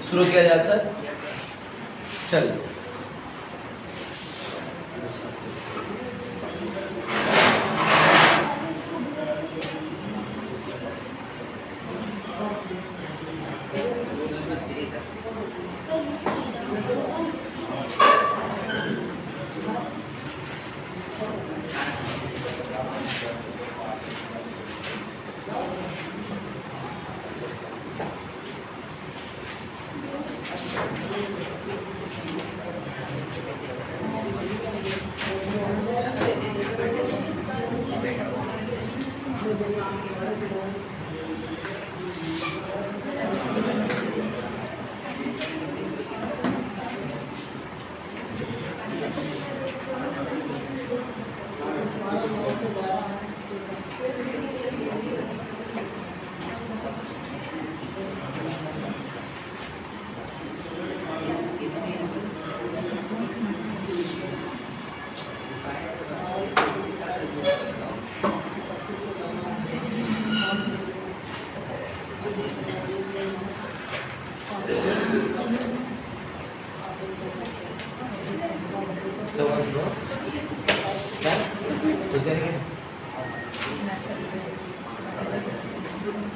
शुरू किया जाए सर। चलिए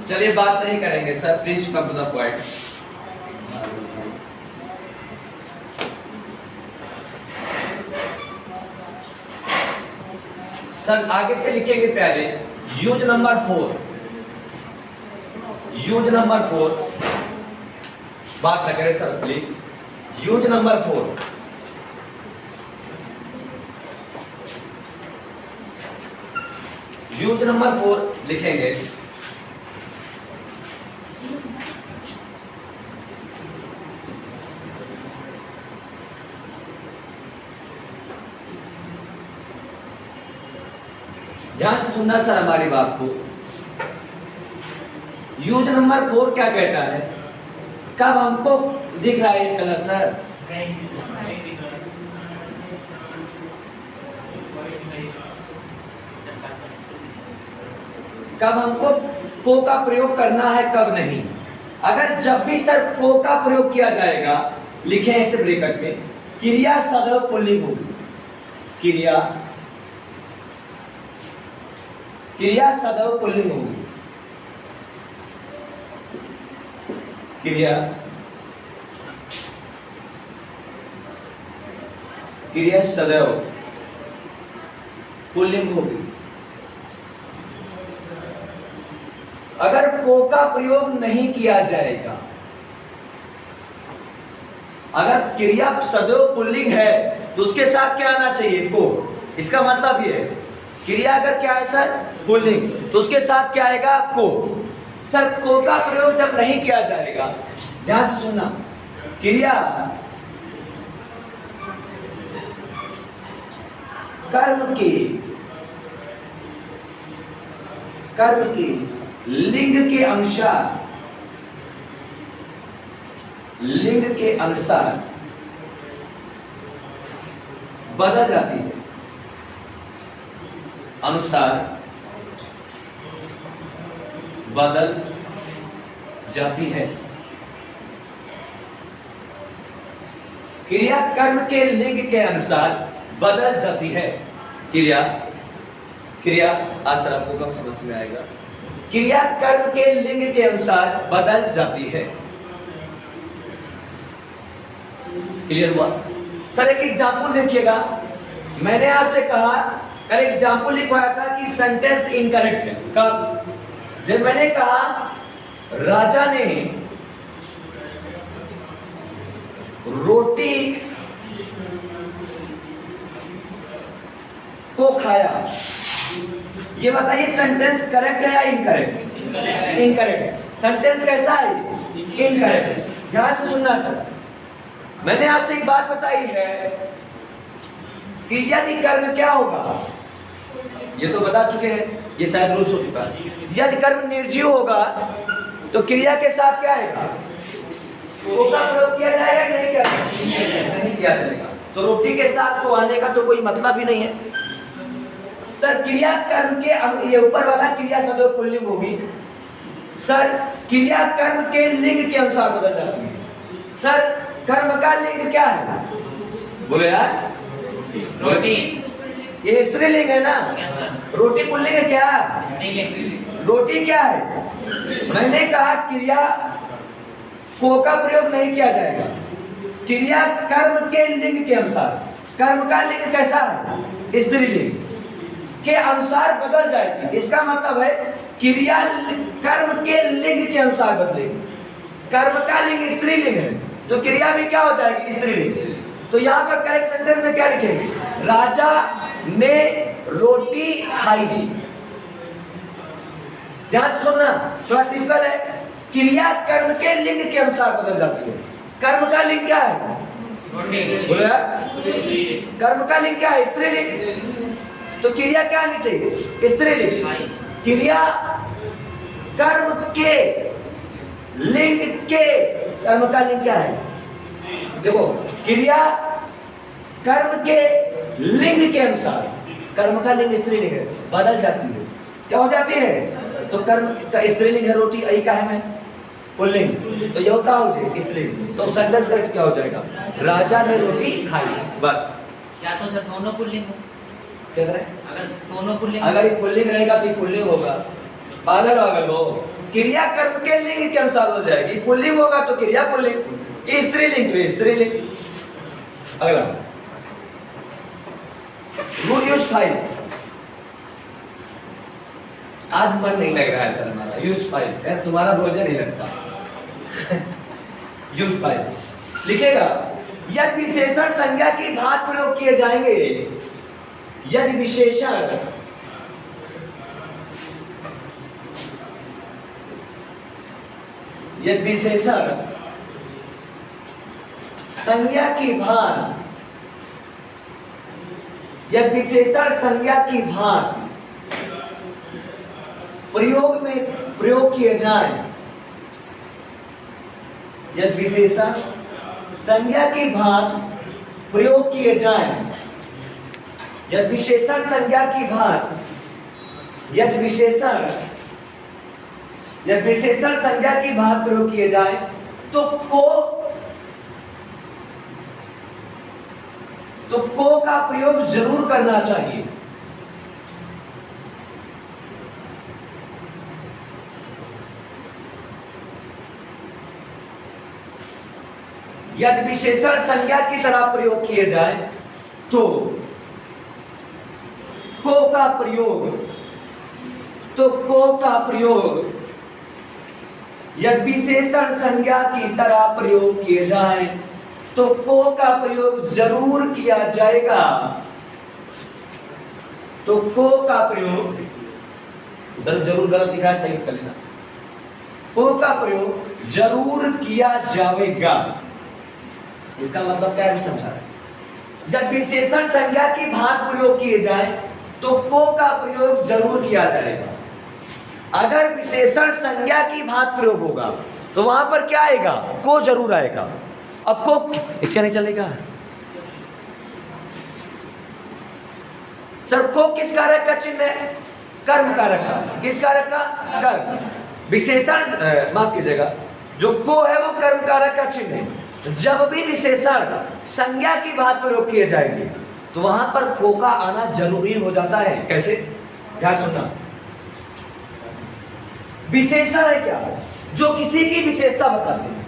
चलिए बात नहीं करेंगे sir, please come to the point. Sir आगे से लिखेंगे पहले यूज नंबर 4, यूज नंबर 4 बात न करें sir please. Use number 4 use number 4 लिखेंगे। ध्यान से सुनना सर हमारी बात को। यूज नंबर 4 क्या कहता है? कब हमको दिख रहा है ये कलर सर? कब हमको को का प्रयोग करना है, कब नहीं। अगर जब भी सर को का प्रयोग किया जाएगा, लिखे ऐसे ब्रैकेट में, क्रिया सदैव पुल्लिंग होगी। क्रिया सदैव पुल्लिंग होगी। क्रिया सदैव पुल्लिंग होगी। अगर को का प्रयोग नहीं किया जाएगा, अगर क्रिया सदैव पुल्लिंग है तो उसके साथ क्या आना चाहिए? को। इसका मतलब ये है क्रिया अगर क्या है सर? पुल्लिंग, तो उसके साथ क्या आएगा? को। सर को का प्रयोग जब नहीं किया जाएगा, ध्यान से सुनना, क्रिया कर्म की लिंग के अनुसार बदल जाती है। क्रिया कर्म के लिंग के अनुसार बदल जाती है। क्रिया आसर आपको कम समझ में आएगा। क्रिया कर्म के लिंग के अनुसार बदल जाती है। क्लियर हुआ सर? एक एग्जाम्पल देखिएगा। मैंने आपसे कहा, कल एग्जाम्पल लिखवाया था कि सेंटेंस इनकरेक्ट है। कब? जब मैंने कहा राजा ने रोटी को खाया, ये बताइए सेंटेंस करेक्ट है या इनकरेक्ट? इनकरेक्ट। सेंटेंस कैसा है? इनकरेक्ट। ध्यान से सुनना सर, मैंने आपसे एक बात बताई है कि यदि कर्म क्या होगा? ये तो बता चुके हैं, ये शायद रूल्स हो चुका है। यदि कर्म निर्जीव होगा तो क्रिया के साथ क्या आएगा? को का प्रयोग किया जाएगा कि नहीं किया जाएगा? तो रोटी के साथ को आने का तो कोई मतलब ही नहीं है। सर क्रिया कर्म के ये ऊपर वाला क्रिया सदैव पुल्लिंग होगी। सर क्रिया कर्म के लिंग के अनुसार बदल जाती है। सर कर्म का लिंग क्या है? बोलो यार। रोटी। ये स्त्रीलिंग है ना? रोटी पुल्लिंग है क्या? रोटी क्या है? मैंने कहा क्रिया को का प्रयोग नहीं किया जाएगा। क्रिया कर्म के लिंग के अनुसार, कर्म का लिंग कैसा है? स्त्रीलिंग के अनुसार बदल जाएगी। इसका मतलब है क्रिया कर्म के लिंग के अनुसार बदलेगी। कर्म का लिंग स्त्रीलिंग है तो क्रिया भी क्या हो जाएगी? स्त्रीलिंग। तो यहाँ पर करेक्ट सेंटेंस में क्या लिखेंगे? राजा ने रोटी खाई। ध्यान से सुनना, थोड़ा टिपिकल है। क्रिया कर्म के लिंग के अनुसार बदल जाती है। कर्म का लिंग क्या है? बोलो यार। कर्म का लिंग क्या है? स्त्रीलिंग। तो क्रिया क्या आनी चाहिए? स्त्रीलिंग। क्रिया कर्म के लिंग के, कर्म का लिंग क्या है? देखो, क्रिया कर्म के लिंग के अनुसार, कर्म का लिंग स्त्रीलिंग है, बदल जाती है। क्या हो जाती है? तो कर्म का स्त्रीलिंग है रोटी, आई का है मैं पुल्लिंग, तो ये क्या हो जाए? स्त्रीलिंग। तो सेंटेंस करेक्ट क्या हो जाएगा? राजा ने रोटी खाई। बस। या तो सर दोनों पुल्लिंग हो। क्या करें? अगर दोनों पुल्लिंग, अगर ये पुल्लिंग रहेगा तो ये पुल्लिंग होगा। पागल पागल हो। क्रिया कर्म के लिंग के अनुसार हो जाएगी। पुल्लिंग होगा तो क्रिया पुल्लिंग, स्त्रीलिंग तो स्त्रीलिंग। अगला रूल यूज 5। आज मन नहीं लग रहा है सर हमारा। यूज 5 यार, तुम्हारा भोजन नहीं लगता। यूज 5 लिखेगा, यदि विशेषण संज्ञा की भांति प्रयोग किए जाएंगे, यदि विशेषण संज्ञा की भांति, यदि विशेषण संज्ञा की भांति प्रयोग किए जाए, यदि विशेषण संज्ञा की भांति प्रयोग किए जाए, यदि विशेषण संज्ञा की भांति, यदि विशेषण संज्ञा की भांति प्रयोग किए जाए तो को का प्रयोग जरूर करना चाहिए। यदि विशेषण संज्ञा की तरह प्रयोग किए जाए तो को का प्रयोग यदि विशेषण संज्ञा की तरह प्रयोग किए जाए तो को का प्रयोग जरूर किया जाएगा। तो को का प्रयोग जरूर गलत लिखा है, सही कर लेना। को का प्रयोग जरूर किया जाएगा। इसका मतलब क्या है समझा रहे? जब विशेषण संज्ञा की भांति प्रयोग किए जाए तो को का प्रयोग जरूर किया जाएगा। अगर विशेषण संज्ञा की भांति प्रयोग होगा तो वहां पर क्या आएगा? को जरूर आएगा। अब को इससे नहीं चलेगा। सर को किस कारक का चिन्ह है? कर्म कारक का। किस कारक का? कर्म। विशेषण माफ कीजिएगा, जो को है वो कर्म कारक का चिन्ह है। जब भी विशेषण संज्ञा की बात प्रयोग किए जाएंगे तो वहां पर को का आना जरूरी हो जाता है। कैसे? ध्यान सुनना। विशेषण है क्या? जो किसी की विशेषता बताते हैं।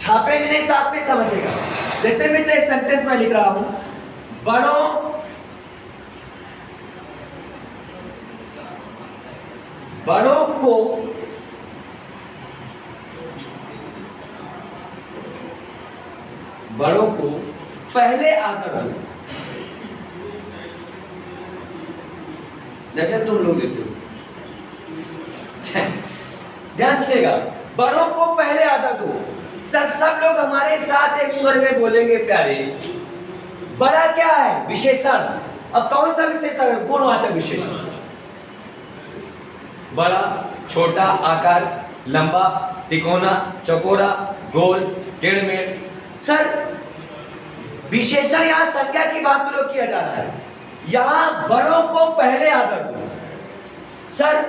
छापेंगे नहीं, साथ में समझेगा। जैसे मैं एक सेंटेंस में लिख रहा हूं, बड़ों को पहले आदर दो। जैसे तुम लोग देते हो। ध्यान रखिएगा, बड़ों को पहले आदर दो। सर सब लोग हमारे साथ एक स्वर में बोलेंगे प्यारे। बड़ा क्या है? विशेषण। अब कौन सा विशेषण है? गुणवाचक विशेषण। बड़ा, छोटा, आकार, लंबा, तिकोना, चौकोरा, गोल, टेढ़मेढ़। सर विशेषण यहाँ संज्ञा की बात प्रयोग किया जा रहा है। यहाँ बड़ों को पहले आदर दो। सर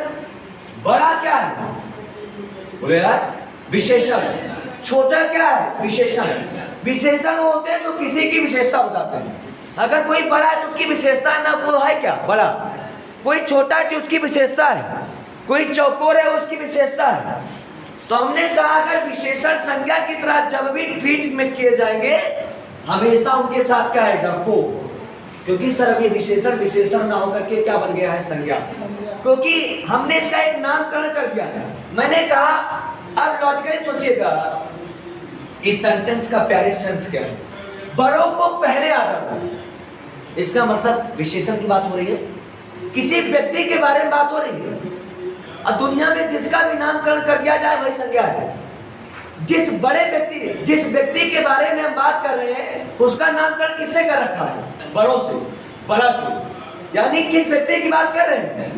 बड़ा क्या है? बोले यार विशेषण। छोटा क्या है? विशेषण। विशेषण वो होते हैं जो किसी की विशेषता बताते हैं। अगर कोई बड़ा है तो उसकी विशेषता है ना, वो है क्या? बड़ा। कोई छोटा है तो उसकी विशेषता है, कोई चौकोर है उसकी विशेषता है। तो हमने कहा अगर विशेषण संज्ञा की तरह जब भी ट्रीट में किए जाएंगे हमेशा उनके साथ क्या आएगा? को। क्योंकि सर अभी विशेषण विशेषण ना होकर के क्या बन गया है? संज्ञा। क्योंकि हमने इसका एक नामकरण कर दिया है। मैंने कहा अब लॉजिकली सोचिएगा इस सेंटेंस का प्यारे सेंस क्या है? बड़ों को पहले आदर दो। इसका मतलब विशेषण की बात हो रही है, किसी व्यक्ति के बारे में बात हो रही है। और दुनिया में जिसका भी नामकरण कर दिया जाए वही संज्ञा है। जिस व्यक्ति के बारे में हम बात कर रहे हैं उसका नामकरण किससे कर रखा है? बड़ों से, बड़ा से। यानी किस व्यक्ति की बात कर रहे हैं?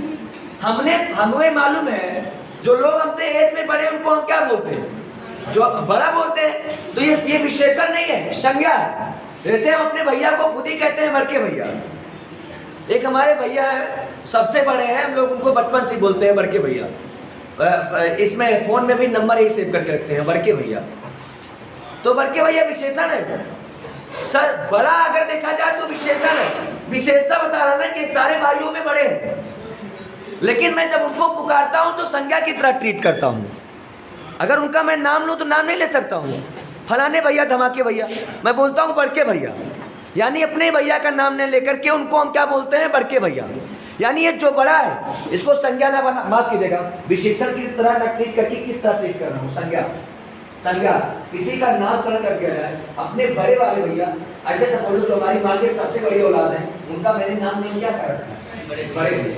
हमें मालूम है जो लोग हमसे एज में बड़े उनको हम क्या बोलते हैं? जो बड़ा बोलते हैं। तो ये विशेषण नहीं है, संज्ञा है। जैसे हम अपने भैया को खुद ही कहते हैं बड़के भैया। एक हमारे भैया है, सबसे बड़े हैं, हम लोग उनको बचपन से बोलते हैं बड़के भैया। इसमें फोन में भी नंबर ही सेव करके रखते हैं बड़के भैया। तो बड़के भैया विशेषण है। सर बड़ा अगर देखा जाए तो विशेषण है। विशेषता बता रहा ना कि सारे भाइयों में बड़े हैं, लेकिन मैं जब उनको पुकारता हूं तो संज्ञा की तरह ट्रीट करता हूं। अगर उनका मैं नाम लूं तो नाम नहीं ले सकता हूं। फलाने भैया, धमाके भैया, मैं बोलता हूं बड़के भैया। यानी अपने भैया का नाम नहीं लेकर के उनको हम क्या बोलते हैं? बड़के भैया। यानी ये जो बड़ा है इसको संज्ञा ना बना, माफ कीजिएगा, विशेषण की तरह ना ट्रीट करके किस तरह ट्रीट कर रहा हूँ? संज्ञा। किसी का नामकरण कर दिया जाए, अपने बड़े वाले भैया, ऐसे सपोज जो हमारी माँ के सबसे बड़ी औलाद है उनका मैंने नाम नहीं क्या कर रखा है? बड़े भैया।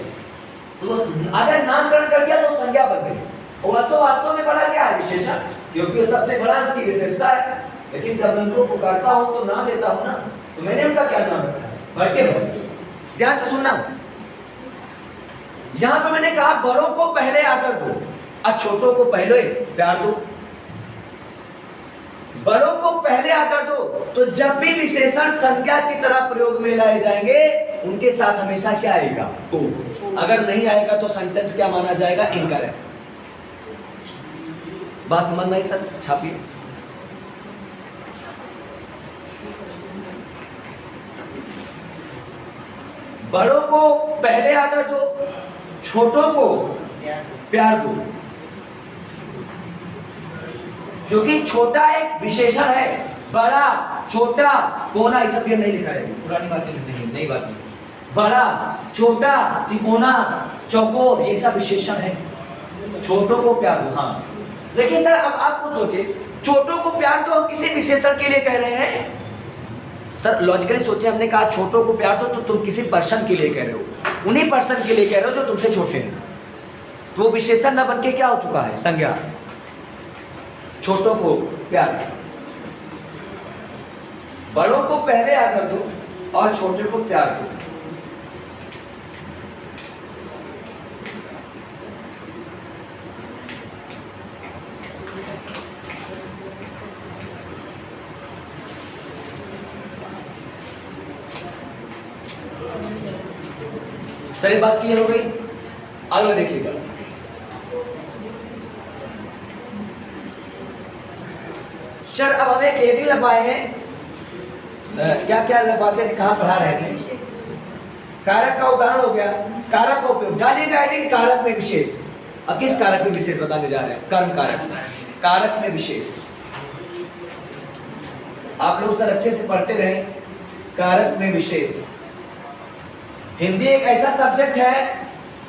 तो अगर नामकरण कर दिया तो संज्ञा बन गई। वास्तव में बड़ा क्या है? विशेषण। क्योंकि वो सबसे बड़ा उनकी विशेषता है। लेकिन जब मैं उनको पुकारता हूं तो नाम लेता हूं ना, तो मैंने उनका क्या नाम रखा है? बड़के भैया। ध्यान से सुनना, यहां पे मैंने कहा बड़ों को पहले आदर दो और छोटों को पहले प्यार दो। बड़ों को पहले आदर दो। तो जब भी विशेषण संज्ञा की तरह प्रयोग में लाए जाएंगे उनके साथ हमेशा क्या आएगा? को। अगर नहीं आएगा तो सेंटेंस क्या माना जाएगा? इनकरेक्ट। बात समझ नहीं सर? छापिए। बड़ों को पहले आदर दो, छोटों को प्यार दो। क्योंकि छोटा एक विशेषण है, बड़ा, छोटा, कोना, ये सब ये नहीं लिखा है, पुरानी बातें नहीं, नई बातें। बड़ा, छोटा, तिकोना, चौकोर, ये सब विशेषण है। छोटों को प्यार दो। हाँ देखिए सर, अब आप खुद सोचिए, छोटों को प्यार दो हम किसी विशेषण के लिए कह रहे हैं? सर लॉजिकली सोचिए, हमने कहा छोटों को प्यार दो तो तुम किसी पर्सन के लिए कह रहे हो, उन्हीं पर्सन के लिए कह रहे हो जो तुमसे छोटे हैं। तो वो विशेषण न बन के क्या हो चुका है? संज्ञा। छोटों को प्यार, बड़ों को पहले आदर दो और छोटे को प्यार दो। सर ये बात क्लियर हो गई? अगला देखिएगा, सर अब हमें एक हेडिंग लगवाए हैं, क्या क्या लगवाते थे, कहाँ पढ़ा रहे थे? कारक का उदाहरण हो गया, कारक का उपयोग। जानिएगा हेडिंग कारक में विशेष। अब किस कारक में विशेष बताने जा रहे हैं? कर्म कारक। कारक में विशेष आप लोग सर अच्छे से पढ़ते रहे। कारक में विशेष। हिंदी एक ऐसा सब्जेक्ट है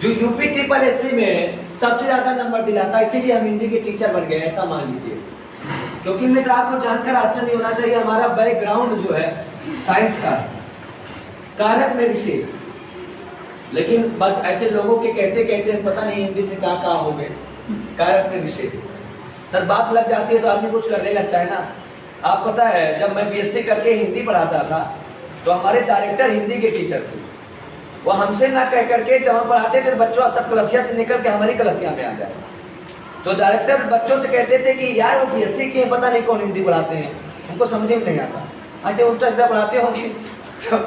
जो यूपी SSC में सबसे ज्यादा नंबर दिलाता है, इसीलिए हम हिंदी के टीचर बन गए, ऐसा मान लीजिए। क्योंकि मित्र आपको जानकर आश्चर्य नहीं होना चाहिए, हमारा बैकग्राउंड जो है साइंस का। कारक में विशेष, लेकिन बस ऐसे लोगों के कहते कहते पता नहीं हिंदी से कहाँ हो गए। कारक में विशेष सर बात लग जाती है तो आदमी कुछ करने लगता है ना। आप पता है जब मैं BSc करके हिंदी पढ़ाता था तो हमारे डायरेक्टर हिंदी के टीचर थे। वो हमसे ना कह करके जब हम पढ़ाते थे तो बच्चों सब कलसिया से निकल के हमारी कलसिया में आ जाए। तो डायरेक्टर बच्चों से कहते थे कि यार वो बीएससी के पता नहीं कौन हिंदी पढ़ाते हैं, उनको समझ में नहीं आता, ऐसे उल्टा सीधा पढ़ाते होंगे। तो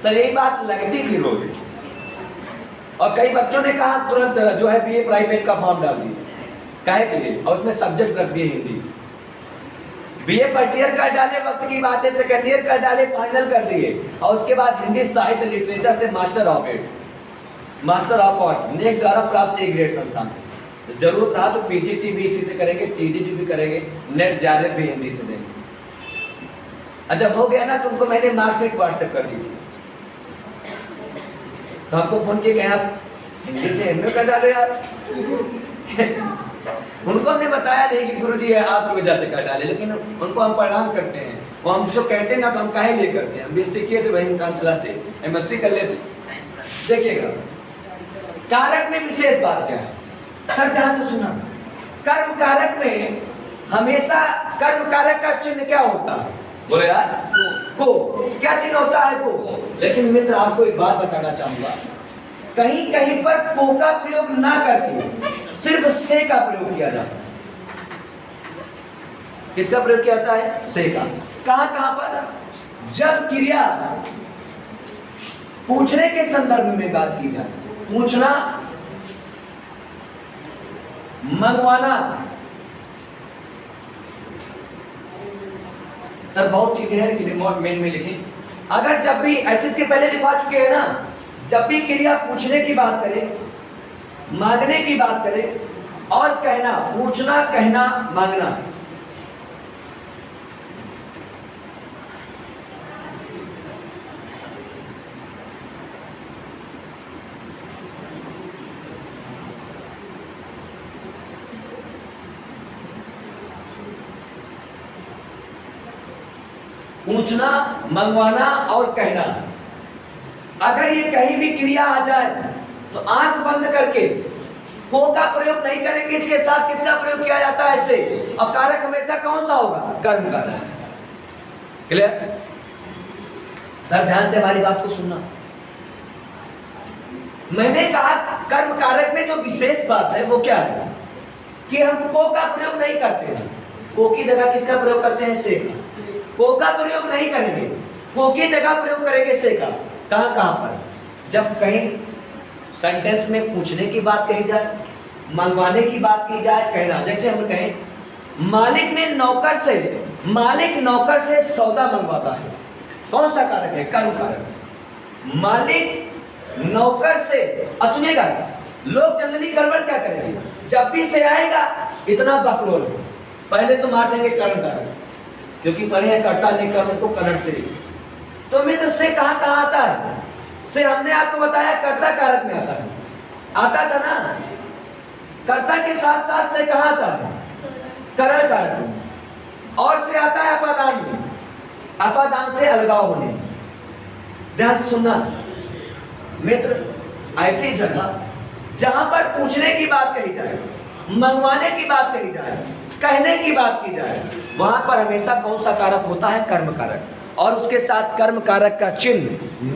सर यही बात लगती थी रोज। और कई बच्चों ने कहा तुरंत जो है बीए प्राइवेट का फॉर्म डाल दिए, काहे के लिए, और उसमें सब्जेक्ट रख दिए हिंदी। बीए फर्स्ट ईयर कर डाले, वक्त की बात है, सेकेंड ईयर कर डाले, फाइनल कर दिए, और उसके बाद हिंदी साहित्य लिटरेचर से मास्टर ऑफ आर्ट्स नेक द्वारा प्राप्त ए ग्रेड संस्थान से। जरूरत रहा तो पीजीटी भी इसी से करेंगे, टीजीटी भी करेंगे, नेट जारे भी हिंदी से देंगे। जब हो गया ना तो उनको मैंने मार्कशीट व्हाट्सएप कर दी थी, तो हमको फोन किया कि आप हिंदी से एमए कर डालो यार। उनको हमने बताया नहीं कि गुरुजी है आपकी वजह से कर डाले, लेकिन उनको हम प्रणाम करते हैं। वो हमसे कहते हैं ना तो हम काहे लिए करते हैं, हम बीएससी किए थे वही काम चला थे, एमएससी कर लेते। देखिएगा कारक में विशेष बात क्या है सर, ध्यान से सुना। कर्म कारक में हमेशा कर्म कारक का चिन्ह क्या होता है, बोले यार को। क्या चिन्ह होता है को। लेकिन मित्र आपको एक बात बताना चाहूंगा, कहीं कहीं पर को का प्रयोग ना करके सिर्फ से का प्रयोग किया जाता है। किसका प्रयोग किया जाता है, से का। कहां कहां पर, जब क्रिया पूछने के संदर्भ में बात की जाए, पूछना, मंगवाना। सर बहुत चीजें हैं लेकिन रिमोट मेन में लिखें। अगर जब भी ऐसे इसके पहले लिखवा चुके हैं ना, जब भी क्रिया पूछने की बात करें, मांगने की बात करें और कहना, पूछना, कहना, मांगना, पूछना, मंगवाना और कहना, अगर ये कहीं भी क्रिया आ जाए तो आंख बंद करके को का प्रयोग नहीं करेंगे, इसके साथ किसका प्रयोग किया जाता है, से। और कारक हमेशा कौन सा होगा, कर्म कारक। क्लियर सर, ध्यान से हमारी बात को सुनना। मैंने कहा कर्म कारक में जो विशेष बात है वो क्या है कि हम को का प्रयोग नहीं करते हैं, को की जगह किसका प्रयोग करते हैं, से का। को का प्रयोग नहीं करेंगे, को की जगह प्रयोग करेंगे से का। कहां कहां पर, जब कहीं सेंटेंस में पूछने की बात कही जाए, मंगवाने की बात की जाए, कहना। जैसे हम कहें मालिक नौकर से सौदा मंगवाता है, कौन सा कारक है, कर्म कारक। मालिक नौकर से, सुनिएगा लोग जनरली गड़बड़ क्या करेंगे, जब भी से आएगा इतना बकलोल, पहले तो मार देंगे कर्म कारक, क्योंकि पढ़े हैं कर्ता ने कर्म को करण से। तो मित्र से कहां कहां आता है, से हमने आपको बताया कर्ता कारक में आता है, आता था ना। कर्ता के साथ साथ से कहां आता है, करण कारक में। और से आता है अपादान में, अपादान से अलगाव होने। ध्यान से सुनना मित्र, ऐसी जगह जहां पर पूछने की बात कही जाए, मंगवाने की बात कही जाए, कहने की बात की जाए, वहां पर हमेशा कौन सा कारक होता है, कर्म कारक। और उसके साथ कर्म कारक का चिन्ह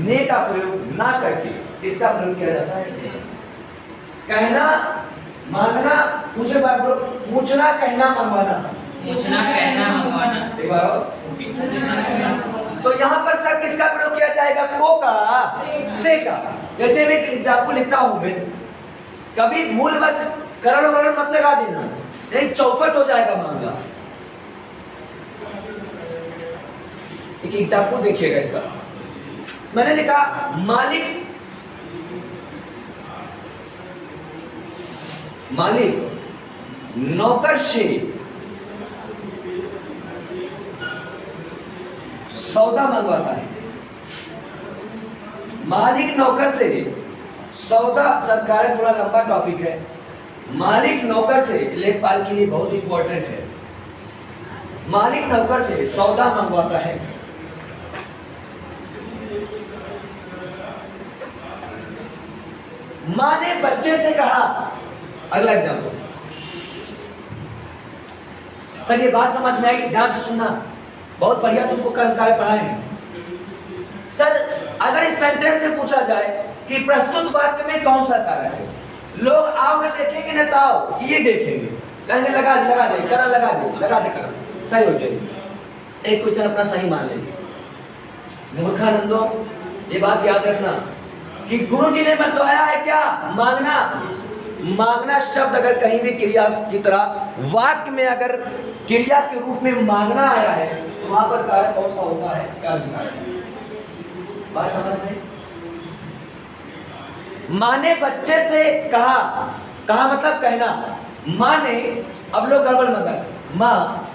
ने का प्रयोग ना करके इसका प्रयोग किया जाता है, से। कहना, मांगना, दूसरे बार पूछना, कहना, मंगवाना, पूछना, कहना, मंगवाना। एक बार और। तो यहाँ पर सर किसका प्रयोग किया जाएगा, को का, से का। जैसे मैं एग्जाम्पल लिखता हूं, मैं कभी मूल बस करण वरण मत लगा देना, नहीं चौपट हो जाएगा मामला। एक एग्जाम्पल देखिएगा इसका। मैंने लिखा मालिक नौकर से सौदा मंगवाता है। मालिक नौकर से सौदा, सरकार थोड़ा लंबा टॉपिक है। मालिक नौकर से लेखपाल के लिए बहुत इंपॉर्टेंट है। मालिक नौकर से सौदा मंगवाता है। मां ने बच्चे से कहा, अगला एग्जाम्पल। सर ये बात समझ में आई, ध्यान से सुनना, बहुत बढ़िया तुमको कर्म कार्य पढ़ाए हैं। सर अगर इस सेंटेंस में पूछा जाए कि प्रस्तुत वाक्य में कौन सा कारक है। लोग आओ न देखेंगे न ताओ, ये देखेंगे, कहेंगे लगा दे करा, लगा दे करा, सही हो जाएगी। एक क्वेश्चन अपना सही मान लेंगे। मूर्खानंदो, ये बात याद रखना कि गुरु जी ने बतलाया है क्या, मांगना शब्द अगर कहीं भी क्रिया की तरह वाक्य में अगर क्रिया के रूप में मांगना आया है तो वहां पर कारक कौन सा होता है, कर्म कारक। बात समझ में? माँ ने बच्चे से कहा मतलब कहना, माँ ने, अब लोग गड़बड़ मगर, माँ,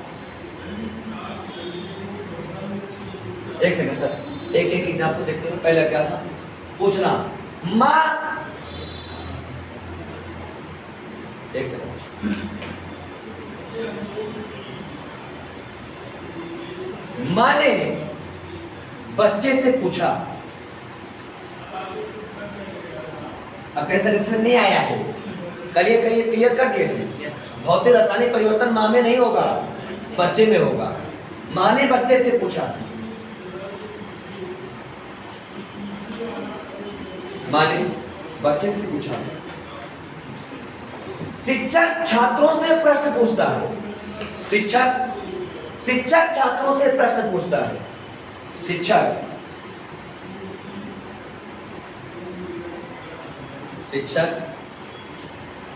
एक सेकंड सर, एक एग्जाम्पल देखते हो। पहले क्या था, पूछना, माँ, एक सेकंड, माँ ने बच्चे से पूछा, अब कैसे रिलेशन नहीं आया है, क्लियर कर दिए हैं। भौतिक रासायनिक परिवर्तन माँ में नहीं होगा, बच्चे में होगा। माँ ने बच्चे से पूछा, माँ ने बच्चे से पूछा। शिक्षक छात्रों से प्रश्न पूछता है, शिक्षक छात्रों से प्रश्न पूछता है, शिक्षक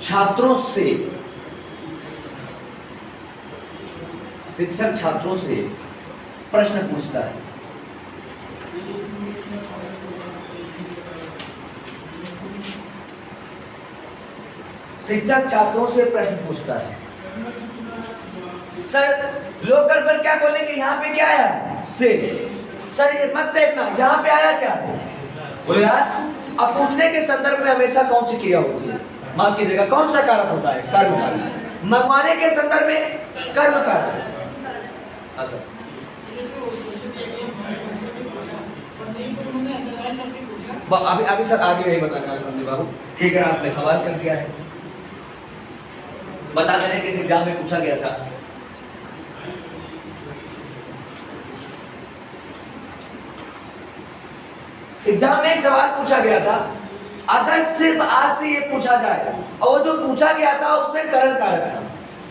छात्रों से प्रश्न पूछता है। शिक्षक छात्रों से प्रश्न पूछता है। सर लोग गड़बड़ क्या बोलेंगे, यहाँ पे क्या आया है, से। सर ये मत देखना यहाँ पे आया क्या है, बोले यार अब पूछने के संदर्भ में हमेशा कौन सी क्रिया होती है, माफ कीजिएगा, कौन सा कारक होता है, कर्म कारक। मंगवाने के संदर्भ में कर्म कारक। सर अभी सर आगे यही बताना संदीप बाबू, ठीक है, आपने सवाल कर दिया है, बता देने किस एग्जाम में पूछा गया था। एग्जाम में एक सवाल पूछा गया था, अगर सिर्फ आज से ये पूछा जाए, और वो जो पूछा गया था उसमें करण कारक था।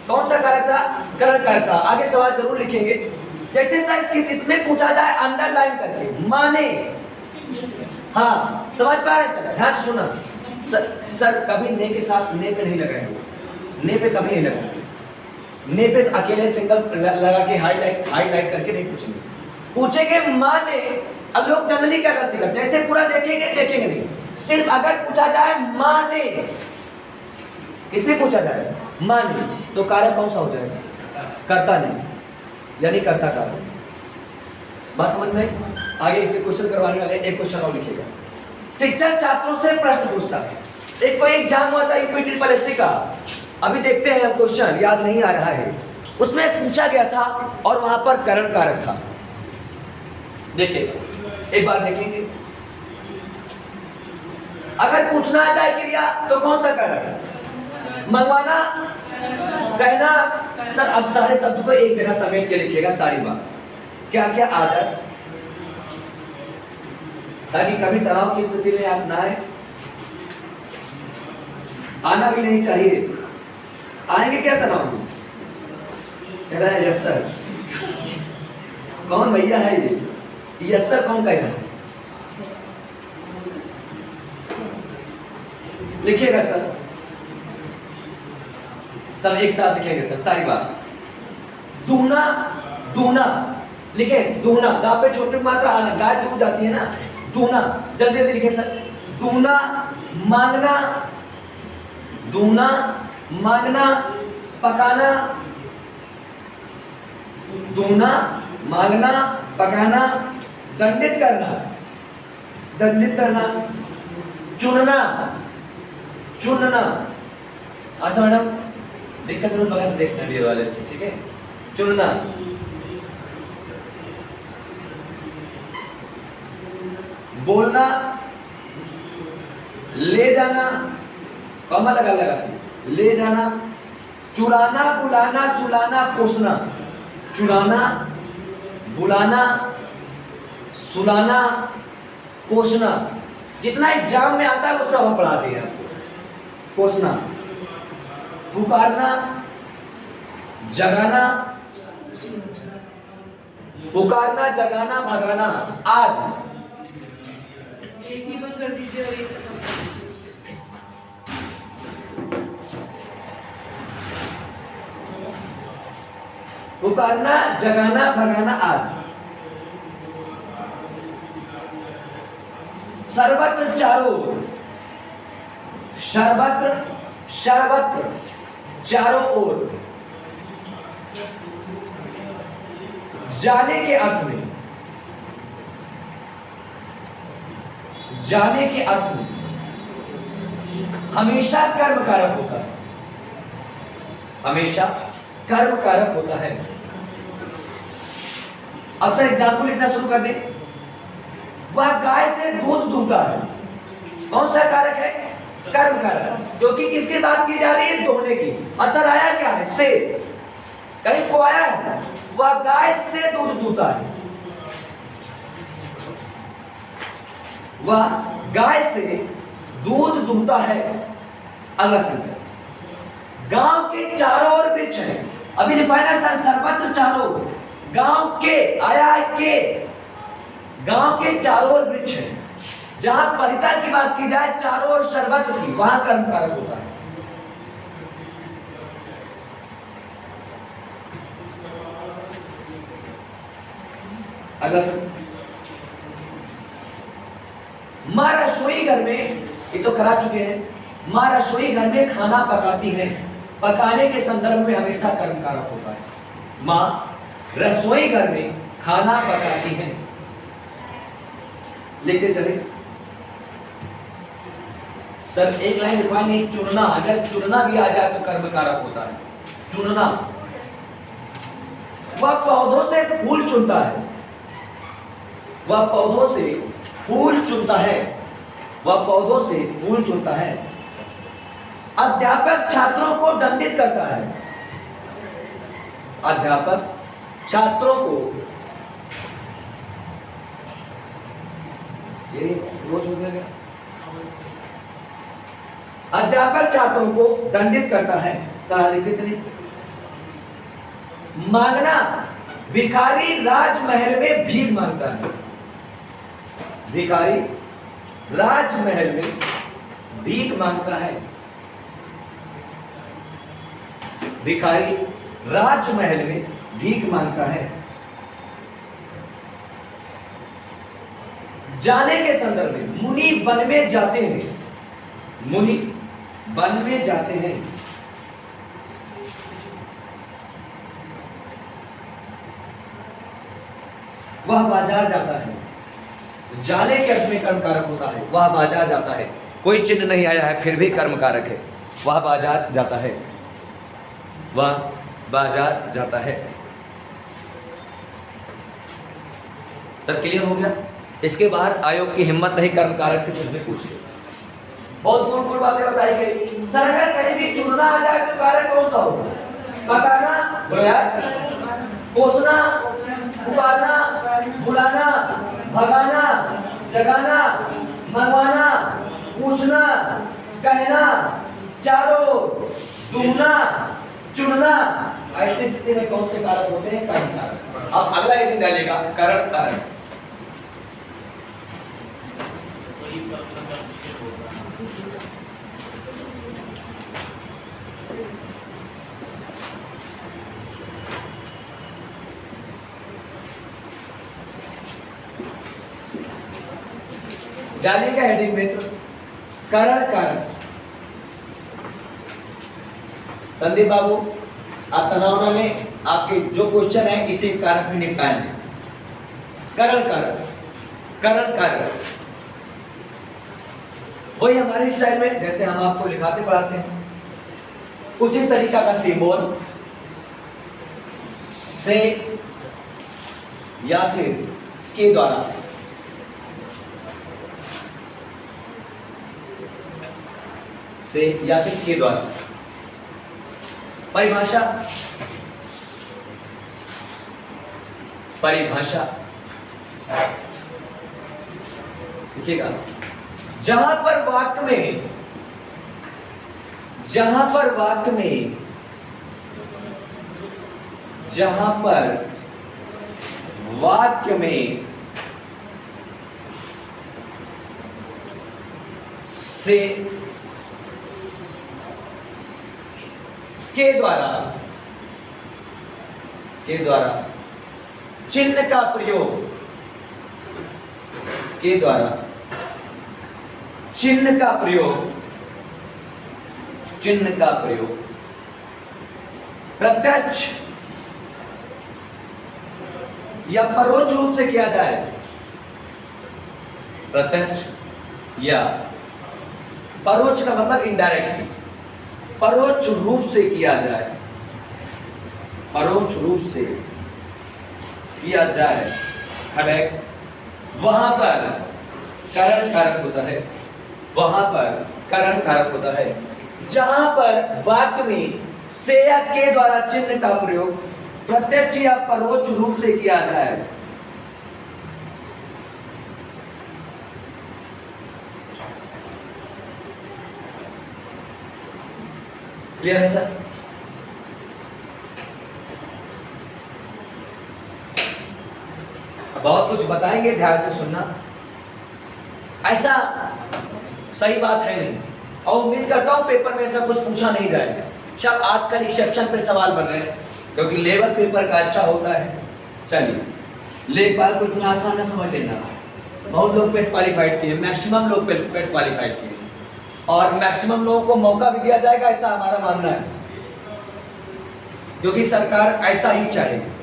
कौन सा कारक था, करण कारक था। आगे सवाल जरूर लिखेंगे। जैसे सर किस इसमें पूछा जाए अंडरलाइन करके, माने, हाँ समझ पा रहे सर, ध्यान से सुना। सर कभी ने के साथ ने पे नहीं लगाएंगे, ने पे कभी नहीं लगाएंगे, ने पे अकेले सिंगल लगा के हाईलाइट करके नहीं पूछेंगे, पूछेंगे माने। अब लोग जनरली क्या करते हैं, जैसे पूरा देखेंगे नहीं, सिर्फ अगर पूछा जाए माने, किसमें पूछा जाए, माने, तो कारक कौन सा हो जाएगा, कर्ता नहीं, यानी कर्ता कारक। बात समझ में? आगे इसे क्वेश्चन करवाने वाले एक क्वेश्चन और लिखिएगा। शिक्षक छात्रों से प्रश्न पूछता है। एक कोई एग्जाम हुआ था यूपी पॉलिसी का, अभी देखते हैं हम, क्वेश्चन याद नहीं आ रहा है, उसमें पूछा गया था और वहां पर करण कारक था। देखिए एक बार देखेंगे, अगर पूछना आ जाए क्रिया तो कौन सा कारक, मंगवाना, कहना। सर अब सारे शब्द को एक जगह समेट के लिखिएगा, सारी बात क्या क्या आ जाए, ताकि कभी तनाव की स्थिति में आप ना आए, आना भी नहीं चाहिए। आएंगे क्या तनाव में, कह रहा है यस सर, कौन भैया है ये, यस सर कौन कह रहा है, लिखिएगा सर, सब एक साथ लिखेंगे सर सारी बात। दूना, दूना लिखे, दूना, दा पे छोटी मात्रा आना, गाय दूध जाती है ना, दूना, जल्दी जल्दी लिखे सर। दूना, मांगना, दूना, मांगना, पकाना, दूना, मांगना, पकाना, दंडित करना, चुनना, अच्छा मैडम दिक्कत जरूर बगल से देखना दिए वाले से, ठीक है। चुनना, बोलना, ले जाना, कॉमा लगा ले जाना, चुराना, बुलाना, सुलाना, कोसना, चुराना, बुलाना, सुलाना, कोसना, जितना एग्जाम में आता है वो सब हम पढ़ाते हैं आपको। कोसना, पुकारना, जगाना, पुकारना, जगाना, भगाना आदि। एसी बंद कर दीजिए और ये खत्म कर दीजिए। पुकारना, जगाना, भगाना आदि। सर्वत्र चारों ओर, सर्वत्र, सर्वत्र चारों ओर, जाने के अर्थ में, जाने के अर्थ में हमेशा कर्म कारक होता है, हमेशा कर्म कारक होता है। अब सर एग्जाम्पल लिखना शुरू कर दे। वह गाय से दूध दूहता है, कौन सा कारक है? कर्म कारक। क्योंकि किसकी बात की जा रही है? दोहने की। असर आया क्या है? से, कहीं को आया है? वह गाय से दूध दूहता है, वह गाय से दूध दूहता है। अगला संख्या, गांव के चारों ओर वृक्ष है। अभी लिखवाना सर, सर्वत्र चारों, गांव के आया है के, गांव के चारों ओर वृक्ष है। जहां परिता की बात की जाए चारों ओर सर्वत्र की, वहां कर्म कारक होता है। अगला सर, मां रसोई घर में, ये तो करा चुके हैं। मां रसोई घर में खाना पकाती है, पकाने के संदर्भ में हमेशा कर्म कारक होता है। मां रसोई घर में खाना पकाती है। लिखते चले सर, एक लाइन लिखवाएंगे, चुनना। अगर चुनना भी आ जाए तो कर्म कारक होता है। चुनना, वह पौधों से फूल चुनता है, वह पौधों से फूल चुनता है, वह पौधों से फूल चुनता है। अध्यापक छात्रों को दंडित करता है, अध्यापक छात्रों को, ये रोज हो गया, अध्यापक छात्रों को दंडित करता है। चला लिखते चलिए। मांगना, भिखारी राजमहल में भीख मांगता है, भिखारी राजमहल में भीख मांगता है, भिखारी राजमहल में भीख मांगता है। जाने के संदर्भ में, मुनि वन में जाते हैं, मुनि वन में जाते हैं। वह बाजार जाता है, जाने के अर्थ में कर्म कारक होता है। वह बाजार जाता है, कोई चिन्ह नहीं आया है फिर भी कर्म कारक है। वह बाजार जाता है, वह बाजार जाता है। सर क्लियर हो गया? इसके बाहर आयोग की हिम्मत नहीं कर्म कारक से कुछ भी पूछे। बहुत गुण बातें बताई गई। सर अगर कहीं भी चुनना आ जाए तो कारक कौन सा होगा? पकाना, बोलो यार, कोसना, पुकारना, बुलाना, भगाना, जगाना, मंगवाना, पूछना, कहना, चारों, दूहना, चुनना। ऐसी स्थिति में कौन से कारक होते हैं? कर्म कारक। अब अगला एक दिन डालेगा करण कारक। डालिएगा हेडिंग में तो करण कारक। संदीप बाबू आप तनाव न लें, आपके जो क्वेश्चन है इसी कारक में निपटाएंगे। करण कारक, करण कारक वही हमारी स्टाइल में जैसे हम आपको लिखाते पढ़ाते हैं, कुछ इस तरीका का सिंबल से या फिर के द्वारा से या फिर के द्वारा परिभाषा, परिभाषा लिखिएगा। जहां पर वाक्य में जहां पर वाक्य में से के द्वारा चिन्ह का प्रयोग प्रत्यक्ष या परोक्ष रूप से किया जाए, प्रत्यक्ष या परोक्ष का मतलब इनडायरेक्टली, परोक्ष रूप से किया जाए, करेक्ट, वहां पर करण कारक होता है, जहां पर वाक्य में से या के द्वारा चिन्ह का प्रयोग प्रत्यक्ष या परोक्ष रूप से किया जाए। क्लियर है सर? बहुत कुछ बताएंगे, ध्यान से सुनना। ऐसा सही बात है नहीं, और उम्मीद करता हूं पेपर में ऐसा कुछ पूछा नहीं जाएगा। शायद आजकल एक्सेप्शन पे सवाल बन रहे हैं, क्योंकि लेवल पेपर का अच्छा होता है। चलिए, लेखपाल को इतना आसान न समझ लेना। बहुत लोग पेट क्वालिफाइड किए, मैक्सिमम लोग पेट क्वालिफाइड किए, और मैक्सिमम लोगों को मौका भी दिया जाएगा, ऐसा हमारा मानना है, क्योंकि सरकार ऐसा ही चाहेगी।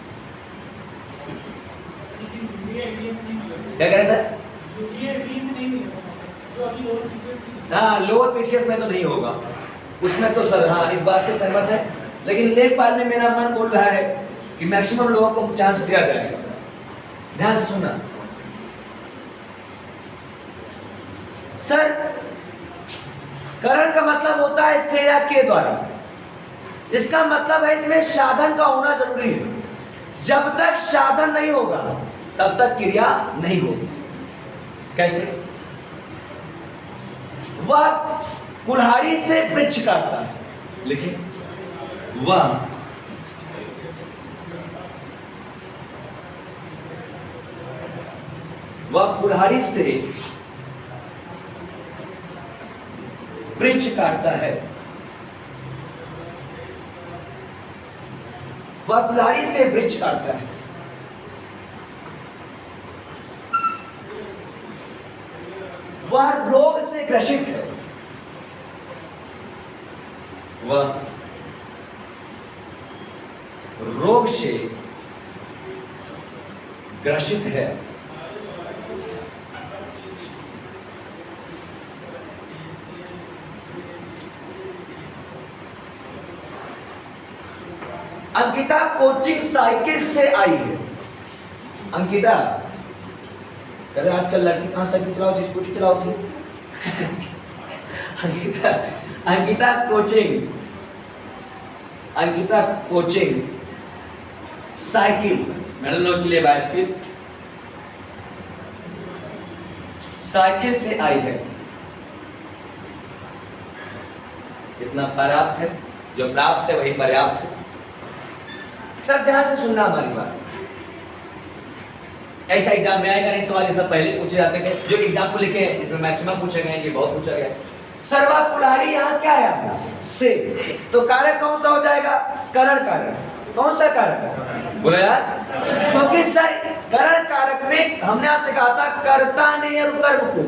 क्या कह रहे सर? हाँ, लोअर पीसीएस में तो नहीं होगा, उसमें तो सर हाँ इस बात से सहमत है, लेकिन लेखपाल में मेरा मन बोल रहा है कि मैक्सिमम लोगों को चांस दिया जाएगा। ध्यान से सुनना सर, करण का मतलब होता है से या के द्वारा। इसका मतलब है इसमें साधन का होना जरूरी है। जब तक साधन नहीं होगा तब तक क्रिया नहीं होगी। कैसे? वह कुल्हाड़ी से वृक्ष काटता है, लिखिए, वह कुल्हाड़ी से वृक्ष काटता है, वह कुल्हाड़ी से वृक्ष काटता है। वह रोग से ग्रसित है, वह रोग से ग्रसित है। अंकिता कोचिंग साइकिल से आई है। अंकिता, अरे आजकल लड़की कहाँ साइकिल चलाओ, स्कूटी चलाओ थी। अंकिता कोचिंग साइकिल, मैडम लोग के लिए बाइसिकल, साइकिल से आई है। इतना पर्याप्त है, जो प्राप्त है वही पर्याप्त है। सब ध्यान से सुनना हमारी बात। ऐसा एग्जाम में आएगा नहीं सवाल, ये सब पहले पूछे जाते थे, जो एग्जाम को लिखे हैं इसमें मैक्सिमम पूछे गए, ये बहुत पूछा गया। सर्वा कुल्हाड़ी यहाँ क्या आया? से, तो कारक कौन सा हो जाएगा? करण कारक। कौन सा कारक बोला यार? क्योंकि सर करण कारक में हमने आपसे कहा था कर्ता ने कर्म को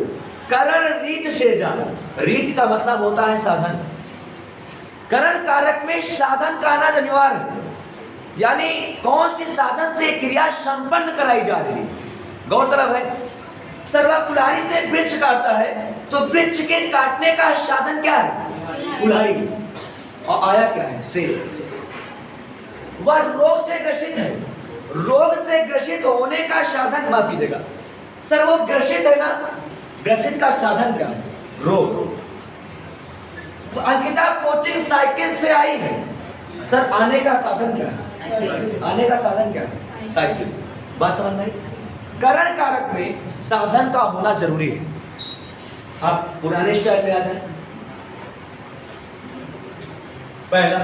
करण रीत से जाना। रीत का मतलब होता है साधन। करण कारक में साधन का आना अनिवार्य है, यानी कौन से साधन से क्रिया संपन्न कराई जा रही है। गौरतलब है सर्वा कुल्हाड़ी से वृक्ष काटता है, तो वृक्ष के काटने का साधन क्या है? कुल्हाड़ी। और आया क्या है? से। वह रोग से ग्रसित है, रोग से ग्रसित होने का साधन माफ कीजिएगा सर, वो ग्रसित है ना, ग्रसित का साधन क्या है? रोग। तो अंकिता कोचिंग साइकिल से आई है, सर आने का साधन क्या है? आने का साधन क्या है? साइकिल। बात समझ में आई? करण कारक में साधन का होना जरूरी है। आप पुराने स्टाइल में आ जाए। पहला,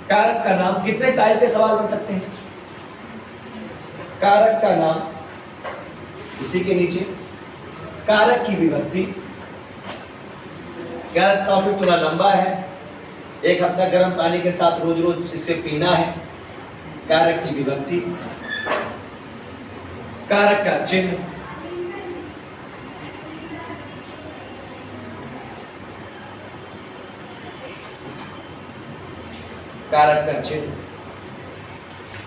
कारक का नाम। कितने टाइप के सवाल बन सकते हैं? कारक का नाम, इसी के नीचे कारक की विभक्ति। क्या टॉपिक थोड़ा लंबा है, 1 हफ्ता गर्म पानी के साथ रोज रोज इससे पीना है। कारक की विभक्ति, कारक का चिन्ह, कारक का चिन्ह,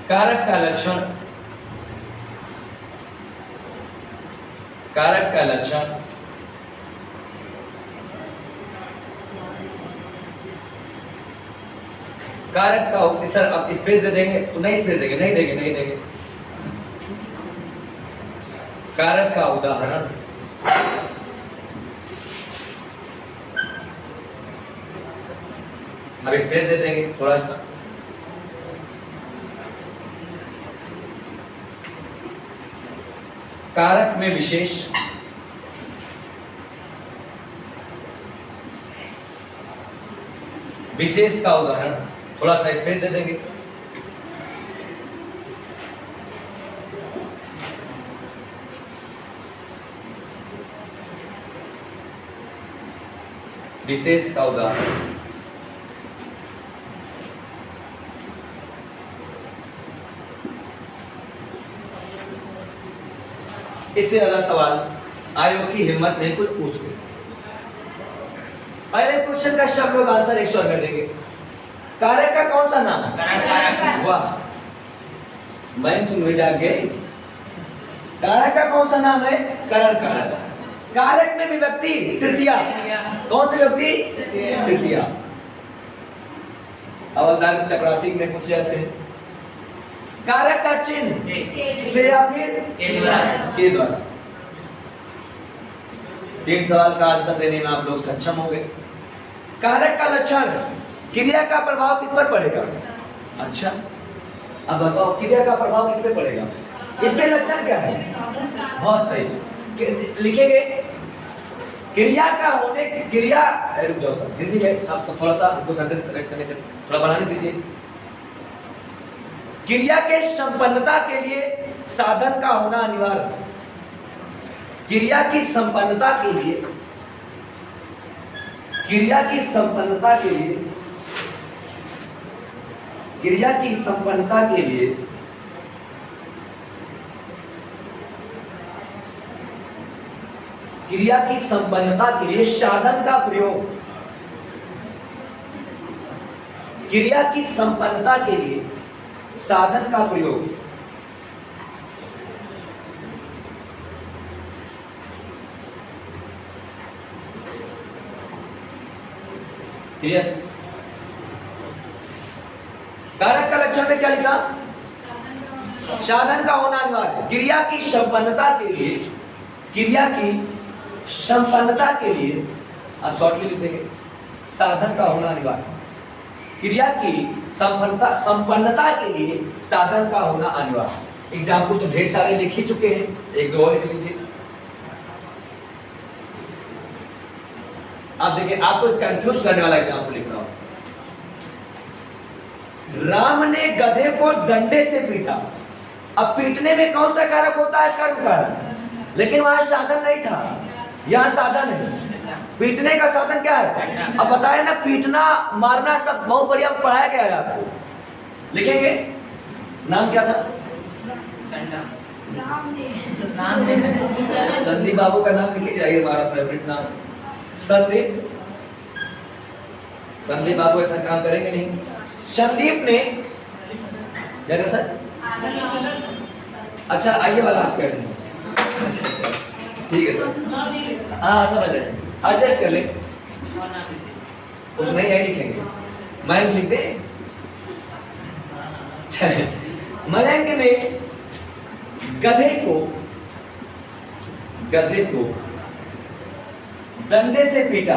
कारक का लक्षण, कारक का लक्षण, कारक का। सर अब स्पेस दे देंगे तो नहीं स्पेस देंगे, नहीं देंगे, नहीं देंगे। कारक का उदाहरण, अब स्पेस दे देंगे थोड़ा सा। कारक में विशेष, विशेष का उदाहरण, थोड़ा सा स्पेस दे देंगे। विशेष का उदाहरण, इससे ज्यादा सवाल आयोग की हिम्मत नहीं कुछ पूछ गए। पहले क्वेश्चन का सब लोग आंसर 100 कर देंगे। कारक का कौन सा नाम है? कारक। वाह, मैं तुम्हें जाके। कारक का कौन सा नाम है? करण कारक। कारक में विभक्ति तृतीया। कौन सी विभक्ति? तृतीया। हवलदार चपरासी में पूछ जाते हैं। कारक का चिन्ह से या फिर के द्वारा। 3 सवाल का आंसर देने में आप लोग सक्षम हो गए। कारक का लक्षण, क्रिया का प्रभाव किस पर पड़ेगा? अच्छा, अब बताओ क्रिया का प्रभाव किस पे पड़ेगा? इसके लक्षण क्या है? बहुत सही लिखेंगे। क्रिया का होने, क्रिया, रुक जाओ सर, हिंदी में थोड़ा सा आपको सेंटेंस करेक्ट करने के थोड़ा बनाने दीजिए। क्रिया के संपन्नता के लिए साधन का होना अनिवार्य। क्रिया की संपन्नता के लिए, क्रिया की संपन्नता के लिए, क्रिया की संपन्नता के लिए क्रिया की संपन्नता के लिए साधन का प्रयोग, क्रिया की संपन्नता के लिए साधन का प्रयोग, क्लियर? कारक का लक्षण में क्या लिखा? साधन का होना अनिवार्य। क्रिया की संपन्नता के लिए, क्रिया की संपन्नता के लिए, आप शॉर्टली लिख देंगे, साधन का होना अनिवार्य। क्रिया की संपन्नता के लिए साधन का होना अनिवार्य। एग्जाम्पल तो ढेर सारे लिख ही चुके हैं, 1-2 और लिख लीजिए। आप देखिए, आपको कंफ्यूज करने वाला एग्जाम्पल लिख रहा हूं। राम ने गधे को डंडे से पीटा। अब पीटने में कौन सा कारक होता है? कर्म कारक। लेकिन वहां साधन नहीं था, यहां साधन है। पीटने का साधन क्या है? अब बताए ना, पीटना मारना सब बहुत बढ़िया पढ़ाया गया है आपको। लिखेंगे, नाम क्या था? संदीप बाबू का नाम लिखे जाइए, हमारा फेवरेट नाम संदीप। संदीप बाबू ऐसा काम करेंगे नहीं। संदीप ने क्या सर? अच्छा, आइए वाला आप कर लें। ठीक है सर, हाँ समझ रहे हैं, एडजस्ट कर ले। कुछ नहीं है, लिखेंगे मयंक लिख दे। मयंक ने गधे को डंडे से पीटा।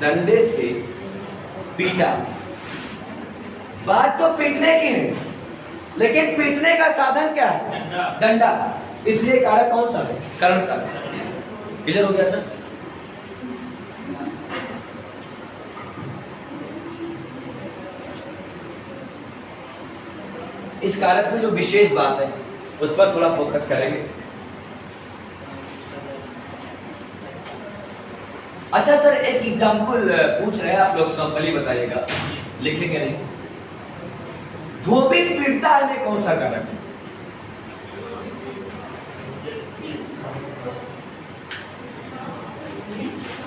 डंडे से पीटा। बात तो पीटने की है, लेकिन पीटने का साधन क्या है? डंडा। इसलिए कारक कौन सा है? करण कारक। क्लियर हो गया सर? इस कारक में जो विशेष बात है उस पर थोड़ा फोकस करेंगे। अच्छा सर, एक एग्जाम्पल पूछ रहे हैं आप लोग, सफली बताइएगा, लिखेंगे नहीं। धोबी पीटता है में कौन सा कारक है?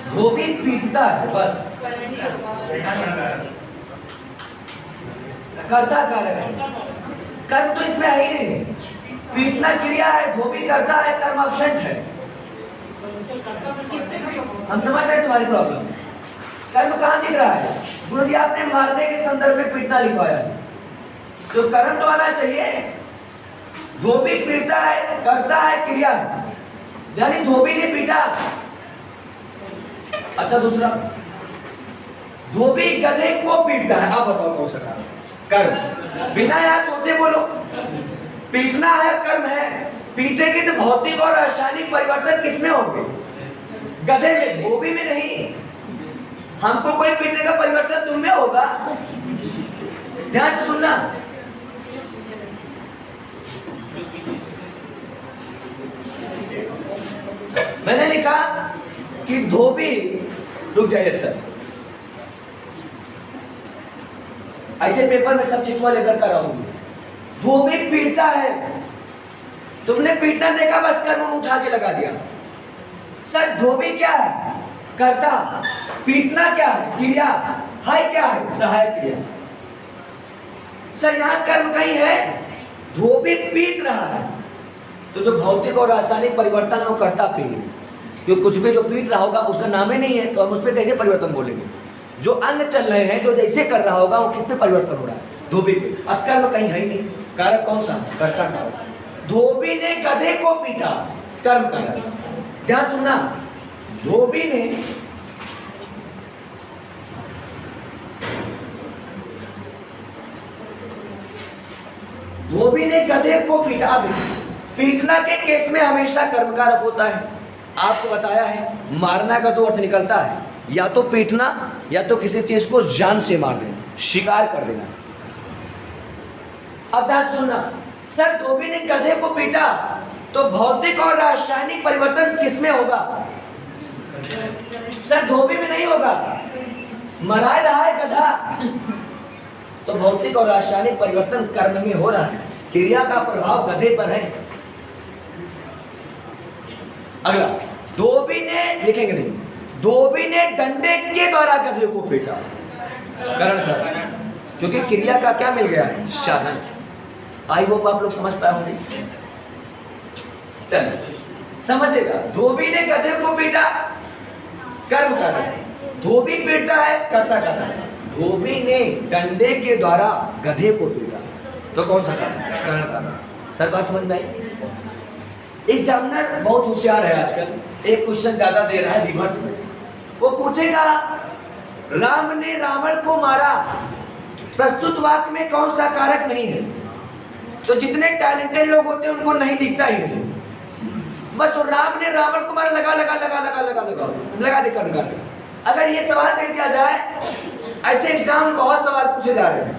धोबी पीटता है, बस कर्ता कारक है। कर्म तो इसमें है ही नहीं, पीटना क्रिया है, धोबी करता है, कर्म अब्सेंट है। हम समझ रहे हैं तुम्हारी प्रॉब्लम। कर्म कहाँ दिख रहा है? गुरु जी आपने मारने के संदर्भ में पीटना लिखवाया है, तो कर्म तो आना चाहिए। धोबी पीटता है, करता है क्रिया, यानी धोबी ने पीटा। अच्छा दूसरा, धोबी गधे को पीटता है, आप बताओ कौन सा कर्म? बिना यार सोचे बोलो। पीटना है कर्म है, पीटेंगे तो भौतिक और रासायनिक परिवर्तन किसमें होंगे? गधे में, धोबी में नहीं। हमको कोई पीटेगा, परिवर्तन तुम में होगा। ध्यान से सुनना। मैंने लिखा कि धोबी, रुक जाइए सर, ऐसे पेपर में सब चिटवा लेकर कर आऊंगी। धोबी पीटता है, तुमने पीटना देखा, बस कर्म उठा के लगा दिया। सर धोबी क्या है? कर्ता। पीटना क्या है? क्रिया। है क्या है? सहायक क्रिया। सर यहाँ कर्म कहीं है, धोबी पीट रहा है, तो जो भौतिक और रासायनिक परिवर्तन है वो कर्ता पे है, क्योंकि कुछ भी जो पीट रहा होगा उसका नाम ही नहीं है, तो हम उस पर कैसे परिवर्तन बोलेंगे? जो अंग चल रहे हैं, जो जैसे कर रहा होगा वो किस पे परिवर्तन हो रहा है? धोबी पे। अब कर्म कहीं है ही नहीं, कारक कौन सा? कर्ता कारक। धोबी ने गधे को पीटा, कर्म कारक। ध्यान सुनना, धोबी ने गधे को पीटा। अब पीटना के केस में हमेशा कर्म कारक होता है। आपको बताया है, मारना का दो अर्थ निकलता है, या तो पीटना या तो किसी चीज को जान से मार देना, शिकार कर देना। अब ध्यान सुनना, सर धोबी ने गधे को पीटा, तो भौतिक और रासायनिक परिवर्तन किसमें होगा? सर धोबी में नहीं होगा, मरा रहा है गधा, तो भौतिक और रासायनिक परिवर्तन कर्म में हो रहा है, क्रिया का प्रभाव गधे पर है। अगला, धोबी ने, लिखेंगे नहीं, धोबी ने डंडे के द्वारा गधे को पीटा, करण कर, क्योंकि क्रिया का क्या मिल गया है? साधन। आई होप आप लोग समझ पाए होंगे। चलिए समझेगा, धोबी ने गधे को पीटा, कर्म कारक। धोबी पीटता है, कर्ता कारक। धोबी ने डंडे के द्वारा गधे को पीटा, तो कौन सा कारक? करण कारक। सर बात समझ में आई? एग्जामिनर बहुत होशियार है आजकल, एक क्वेश्चन ज्यादा दे रहा है रिवर्स में। वो पूछेगा, राम ने रावण को मारा, प्रस्तुत वाक्य में कौन सा कारक नहीं है? तो जितने टैलेंटेड लोग होते हैं उनको नहीं दिखता ही नहीं, बस वो राम ने रावण को मारा, लगा लगा लगा लगा लगा लगा लगा दे कर्ण कारक। अगर ये सवाल दे दिया जाए, ऐसे एग्जाम बहुत सवाल पूछे जा रहे हैं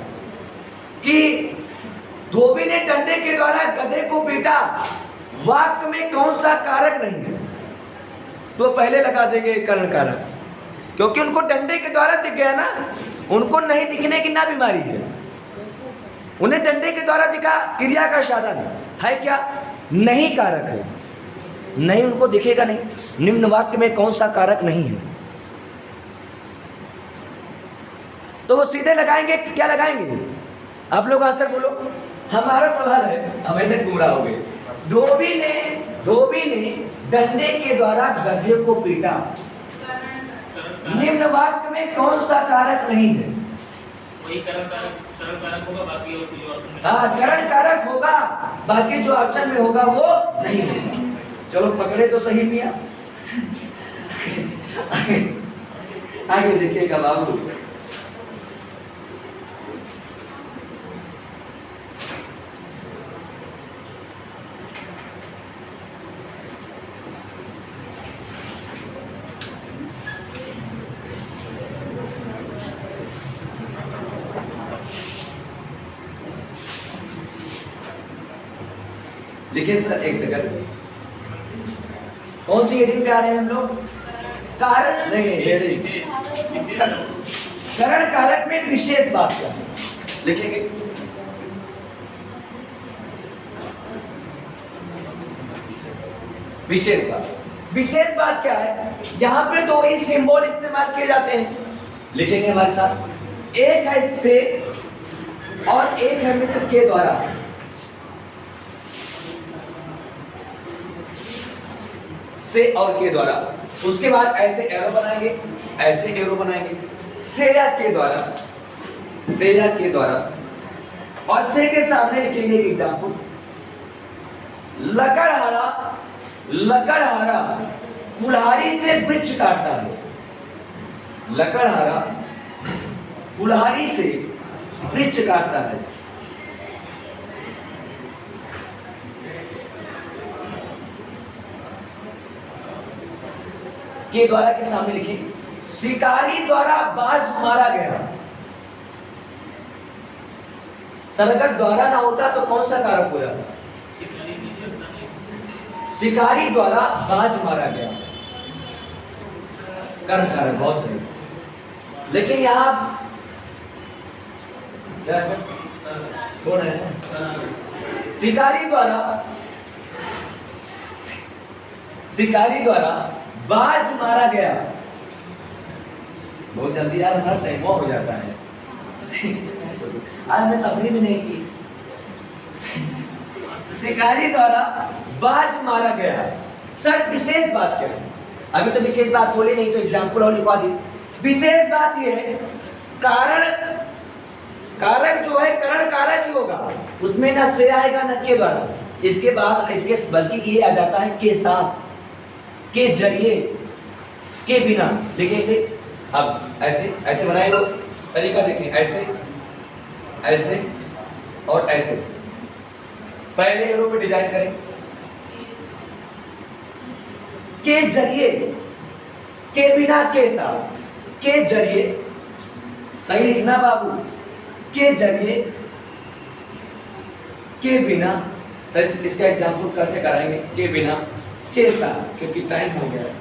कि धोबी ने डंडे के द्वारा गधे को पीटा, वाक्य में कौन सा कारक नहीं है, तो पहले लगा देंगे कर्ण कारक, क्योंकि उनको डंडे के द्वारा दिख गया ना, उनको नहीं दिखने की ना बीमारी है, उन्हें डंडे के द्वारा दिखा, क्रिया का साधन है क्या? नहीं कारक है, नहीं उनको दिखेगा नहीं। निम्न वाक्य में कौन सा कारक नहीं है, तो वो सीधे लगाएंगे, क्या लगाएंगे? आप लोग आंसर बोलो। हमारा सवाल है, हमें गुमराह हो गए। धोबी ने डंडे के द्वारा गधे को पीटा, निम्न वाक्य में कौन सा कारक नहीं है? वही करण कारक होगा, बाकी और कुछ और। हाँ, करण कारक होगा, बाकी जो ऑप्शन में होगा वो नहीं होगा। चलो पकड़े तो सही मियां। आगे देखिएगा बाबू, देखिए सर एक सेकंड, कौन सी हेडिंग पे आ रहे हैं हम लोग? कारण नहीं, हेडिंग करण कारक में विशेष बात क्या है लिखेंगे। विशेष बात क्या है? यहां पे दो ही सिंबल इस्तेमाल किए जाते हैं, लिखेंगे हमारे साथ। एक है से और एक है मित्र के द्वारा। से और के द्वारा, उसके बाद ऐसे एरो बनाएंगे, ऐसे एरो बनाएंगे, से या के द्वारा, से या के द्वारा, और से के सामने लिखेंगे एक एग्जाम्पल, लकड़हारा, लकड़हारा कुल्हाड़ी से वृक्ष काटता है। लकड़हारा कुल्हाड़ी से वृक्ष काटता है। के द्वारा के सामने लिखिए, शिकारी द्वारा बाज मारा गया। सर अगर द्वारा ना होता तो कौन सा कारक हो जाता? शिकारी द्वारा बाज मारा गया, कर्म कारक, बहुत सही। लेकिन यहां क्या छोड़ रहे हैं? शिकारी द्वारा बाज मारा गया। बहुत जल्दी यार हर टाइम हो जाता है। आज मैं तफरी भी नहीं की। शिकारी द्वारा बाज मारा गया। सर विशेष बात क्या है? अभी तो विशेष बात बोले नहीं तो एग्जाम्पल और लिखवा दी। विशेष बात यह है, कारण कारक जो है करण कारक ही होगा, उसमें ना से आएगा ना के द्वारा। इसके बाद इसके बल्कि ये आ जाता है के साथ, के जरिए, के बिना। देखिए इसे अब ऐसे ऐसे बनाए लो, तरीका देखिए, ऐसे ऐसे और ऐसे। पहले एरो पे डिजाइन करें, के जरिए, के बिना, के साथ, के जरिए, सही लिखना बाबू, के जरिए, के बिना। सर इसका एग्जाम्पल कल से कराएंगे, के बिना, के साथ, क्योंकि टाइम हो गया है।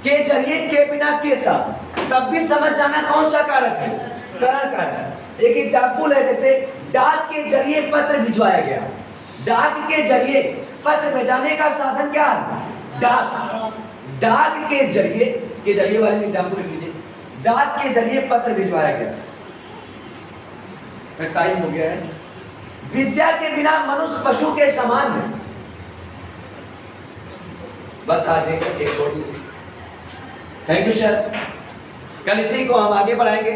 के जरिए, के बिना, के साथ, तब भी समझ जाना कौन सा कारक है? करण कारक। एक एग्जाम्पल है, जैसे डाक के जरिए पत्र भिजवाया गया। डाक के जरिए पत्र भेजाने का साधन क्या है? डाक। डाक के जरिए वाले एग्जाम्पल लिख लीजिए, डाक के जरिए पत्र भिजवाया गया। टाइम हो गया है। विद्या के बिना मनुष्य पशु के समान है। बस आज एक छोड़ दीजिए। Thank you sir. कल इसी को हम आगे बढ़ाएंगे।